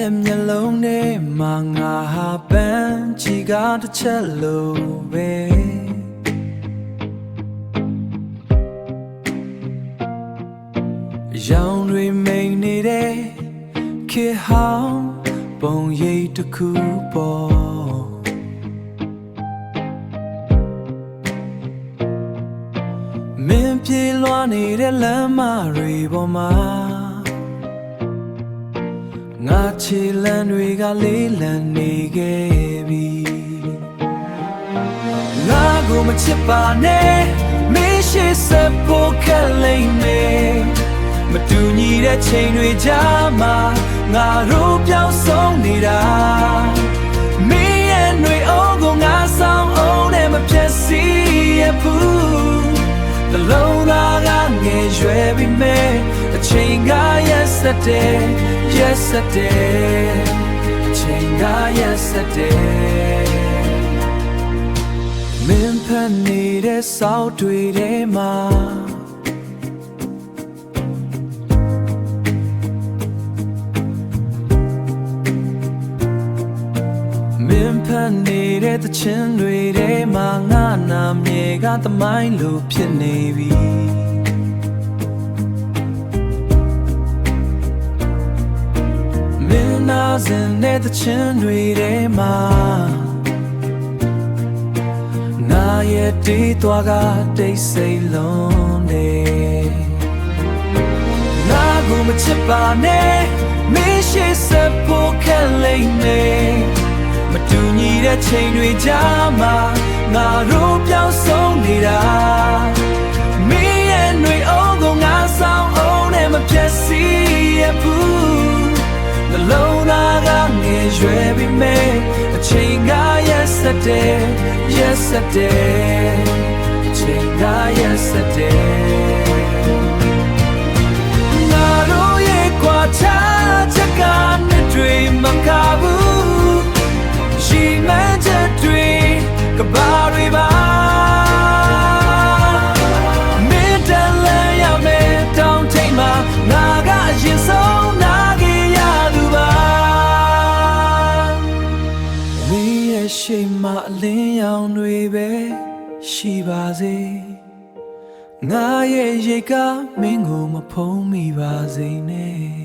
ရဲ့မျက်လုံးထဲမှာငါဟာပန်းချီကားတစ်ချက်လိုပဲရောင်တွေမိန်နေတဲ့ခေဟောင်းပုံရိပ်တစ်ခုပေါ်မင်းပြေးလွှားနေတဲ့လမ်းမတွေပေါ်မှာငါခြေလမ်းတွေကလေးလံနေခဲ့ပြီငါကိုမချစ်ပါနဲ့မင်းရှိစဖို့ခက်လိမ့်မယ်မတူညီတဲ့ချိန်တွေကြားမှာငါတို့ပြောင်းဆုံးနေတာမင်းရဲ့နှွေအောင်ကိုငါဆောင်အောင်နဲ့မပြတ်စီရဘူးနှလုံးသားကငယ်ရွယ်ပြီးမဲ့အချိန်ကရက်စက်တယ် Yesterday အချိန်ကရက်စက်တယ်မင်းဖန်နေတဲ့စောက်တွေထဲမှာမင်းဖန်နေတဲ့သချင်းတွေထဲမှာငါနာမြေကသမိုင်းလိုဖြစ်နေပြီနာစင်တဲ့ချင်းတွေထဲမှာနာရဲ့တီးသွားကတိတ်ဆိတ်လုံးနေငါကိုမချစ်ပါနဲ့မင်းရှိစဖို့ခက်လိမ့်မယ်မတူညီတဲ့ချိန်တွေကြားမှာငါတို့ပြောင်းဆုံးနေတာမင်းရဲ့နှွေအောင်ကိုငါဆောင်အောင်နဲ့မပြတ်စီရဘူးနှလုံးသားကငယ်ရွယ်ပြီးမဲ့အချိန်ကရက်စက်တယ် Yesterday အချိန်ကရက်စက်တယ်ငါတို့ရဲ့ကွာခြားချက်ကနှစ်တွေမကဘူးရှိမှန်းချက်တွေကဘာတွေပါမင်းတန်လန်းရမယ်တောင်းထိန်မှာငါကအရင်ဆုံးနာရှိမှအလင်းရောင်တွေပဲရှိပါစေငါရဲ့ရိတ်ကမင်းကိုမဖုံးမိပါစေနဲ့